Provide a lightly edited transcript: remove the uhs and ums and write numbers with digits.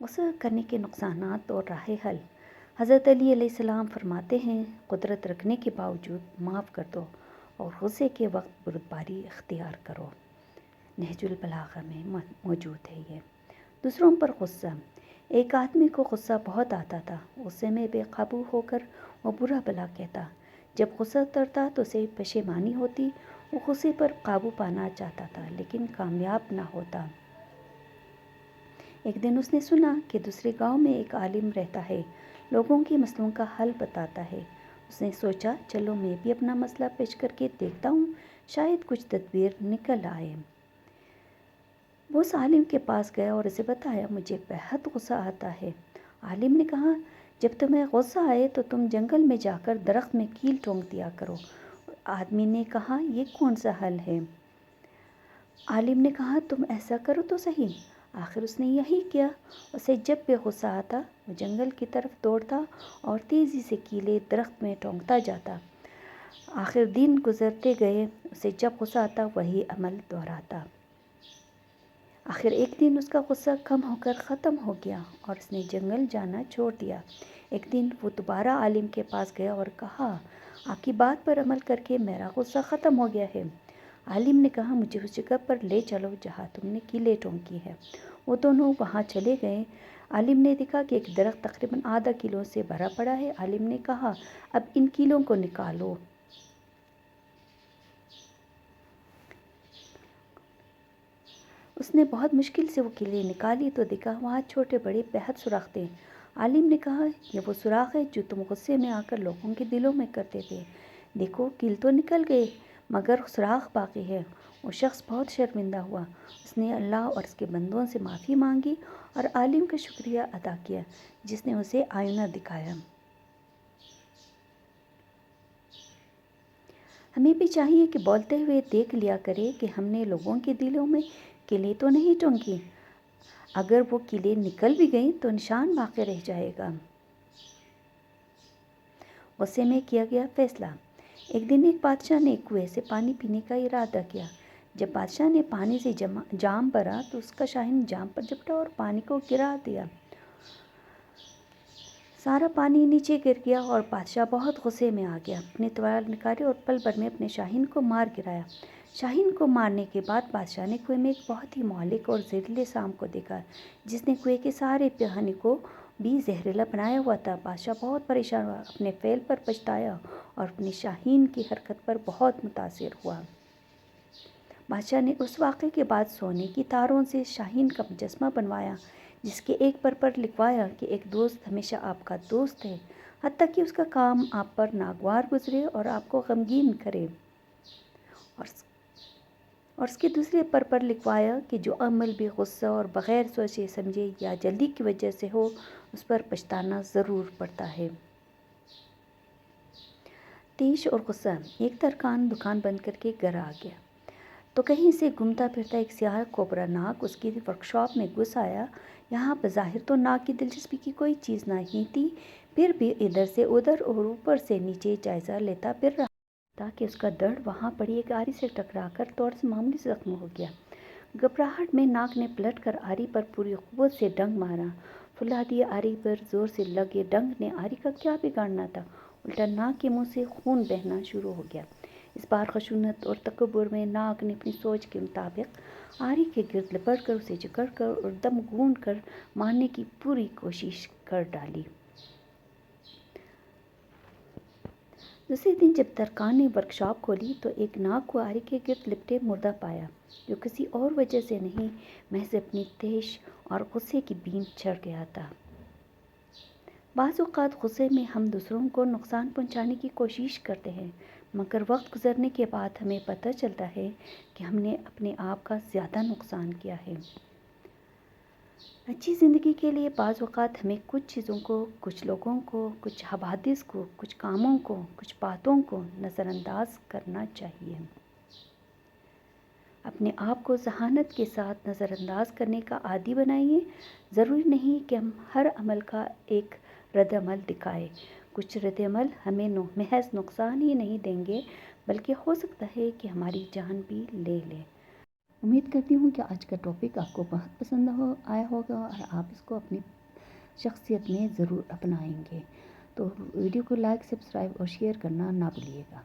غصہ کرنے کے نقصانات اور راہ حل۔ حضرت علی علیہ السلام فرماتے ہیں، قدرت رکھنے کے باوجود معاف کر دو اور غصے کے وقت بردباری اختیار کرو۔ نہج البلاغہ میں موجود ہے یہ۔ دوسروں پر غصہ۔ ایک آدمی کو غصہ بہت آتا تھا۔ غصے میں بے قابو ہو کر وہ برا بھلا کہتا۔ جب غصہ اترتا تو اسے پشیمانی ہوتی۔ وہ غصے پر قابو پانا چاہتا تھا لیکن کامیاب نہ ہوتا۔ ایک دن اس نے سنا کہ دوسرے گاؤں میں ایک عالم رہتا ہے، لوگوں کے مسئلوں کا حل بتاتا ہے۔ اس نے سوچا، چلو میں بھی اپنا مسئلہ پیش کر کے دیکھتا ہوں، شاید کچھ تدبیر نکل آئے۔ وہ اس عالم کے پاس گیا اور اسے بتایا، مجھے بہت غصہ آتا ہے۔ عالم نے کہا، جب تمہیں غصہ آئے تو تم جنگل میں جا کر درخت میں کیل ٹونک دیا کرو۔ آدمی نے کہا، یہ کون سا حل ہے؟ عالم نے کہا، تم ایسا کرو تو صحیح۔ آخر اس نے یہی کیا۔ اسے جب بھی غصہ آتا وہ جنگل کی طرف دوڑتا اور تیزی سے کیلیں درخت میں ٹونکتا جاتا۔ آخر دن گزرتے گئے، اسے جب غصہ آتا وہی عمل دہراتا۔ آخر ایک دن اس کا غصہ کم ہو کر ختم ہو گیا اور اس نے جنگل جانا چھوڑ دیا۔ ایک دن وہ دوبارہ عالم کے پاس گیا اور کہا، آپ کی بات پر عمل کر کے میرا غصہ ختم ہو گیا ہے۔ عالم نے کہا، مجھے اس جگہ پر لے چلو جہاں تم نے کیلیں ٹونکی ہے۔ وہ دونوں وہاں چلے گئے۔ عالم نے دیکھا کہ ایک درخت تقریباً آدھا کیلوں سے بھرا پڑا ہے۔ عالم نے کہا، اب ان کیلوں کو نکالو۔ اس نے بہت مشکل سے وہ کیلیں نکالی تو دیکھا وہاں چھوٹے بڑے بہت سوراخ تھے۔ عالم نے کہا، یہ وہ سوراخ ہے جو تم غصے میں آ کر لوگوں کے دلوں میں کرتے تھے۔ دیکھو، کیل تو نکل گئے مگر سوراخ باقی ہے۔ وہ شخص بہت شرمندہ ہوا۔ اس نے اللہ اور اس کے بندوں سے معافی مانگی اور عالم کا شکریہ ادا کیا جس نے اسے آئینہ دکھایا۔ ہمیں بھی چاہیے کہ بولتے ہوئے دیکھ لیا کرے کہ ہم نے لوگوں کے دلوں میں کیلیں تو نہیں ٹونکی۔ اگر وہ کیلیں نکل بھی گئیں تو نشان باقی رہ جائے گا۔ غصے میں کیا گیا فیصلہ۔ ایک دن ایک بادشاہ نے کنویں سے پانی پینے کا ارادہ کیا۔ جب بادشاہ نے پانی سے جام بھرا تو اس کا شاہین جام پر جھپٹا اور پانی کو گرا دیا۔ سارا پانی نیچے گر گیا اور بادشاہ بہت غصے میں آ گیا۔ اپنے تلوار نکالی اور پل بھر میں اپنے شاہین کو مار گرایا۔ شاہین کو مارنے کے بعد بادشاہ نے کنویں میں ایک بہت ہی مہلک اور زہریلے سانپ کو دیکھا جس نے کنویں کے سارے پانی کو بھی زہریلا بنایا ہوا تھا۔ بادشاہ بہت پریشان ہوا، اپنے فعل پر پچھتایا اور اپنے شاہین کی حرکت پر بہت متاثر ہوا۔ بادشاہ نے اس واقعے کے بعد سونے کی تاروں سے شاہین کا مجسمہ بنوایا جس کے ایک پر لکھوایا کہ ایک دوست ہمیشہ آپ کا دوست ہے حتیٰ کہ اس کا کام آپ پر ناگوار گزرے اور آپ کو غمگین کرے، اور اس کے دوسرے پر لکھوایا کہ جو عمل بھی غصہ اور بغیر سوچے سمجھے یا جلدی کی وجہ سے ہو اس پر پچھتانا ضرور پڑتا ہے۔ تیش اور غصہ۔ ایک ترکان دکان بند کر کے گھر آ گیا تو کہیں سے گھومتا پھرتا ایک سیاہ کوبرا ناگ اس کی ورکشاپ میں گھس آیا۔ یہاں بظاہر تو ناگ کی دلچسپی کی کوئی چیز نہیں تھی، پھر بھی ادھر سے ادھر اور اوپر سے نیچے جائزہ لیتا پھر رہا تاکہ اس کا دڑ وہاں پڑی ایک آری سے ٹکرا کر توڑ سے معمولی زخم ہو گیا۔ گھبراہٹ میں ناگ نے پلٹ کر آری پر پوری قوت سے ڈنگ مارا۔ فولادی آری پر زور سے لگے ڈنگ نے آری کا کیا بگاڑنا تھا، الٹا ناگ کے منہ سے خون بہنا شروع ہو گیا۔ اس بار خشونت اور تکبر میں ناگ نے اپنی سوچ کے مطابق آری کے گرد لپٹ کر اسے جکڑ کر اور دم گھونٹ کر مارنے کی پوری کوشش کر ڈالی۔ دوسرے دن جب ترکان نے ورکشاپ کھولی تو ایک ناگ کو آری کے گرد لپٹے مردہ پایا جو کسی اور وجہ سے نہیں، محض اپنی تیش اور غصے کی بین چڑھ گیا تھا۔ بعض اوقات غصے میں ہم دوسروں کو نقصان پہنچانے کی کوشش کرتے ہیں مگر وقت گزرنے کے بعد ہمیں پتہ چلتا ہے کہ ہم نے اپنے آپ کا زیادہ نقصان کیا ہے۔ اچھی زندگی کے لیے بعض اوقات ہمیں کچھ چیزوں کو، کچھ لوگوں کو، کچھ حوادث کو، کچھ کاموں کو، کچھ باتوں کو نظر انداز کرنا چاہیے۔ اپنے آپ کو ذہانت کے ساتھ نظر انداز کرنے کا عادی بنائیے۔ ضروری نہیں کہ ہم ہر عمل کا ایک رد عمل دکھائیں۔ کچھ رد عمل ہمیں محض نقصان ہی نہیں دیں گے بلکہ ہو سکتا ہے کہ ہماری جان بھی لے لیں۔ امید کرتی ہوں کہ آج کا ٹاپک آپ کو بہت پسند آیا ہوگا اور آپ اس کو اپنی شخصیت میں ضرور اپنائیں گے۔ تو ویڈیو کو لائک، سبسکرائب اور شیئر کرنا نہ بھولیے گا۔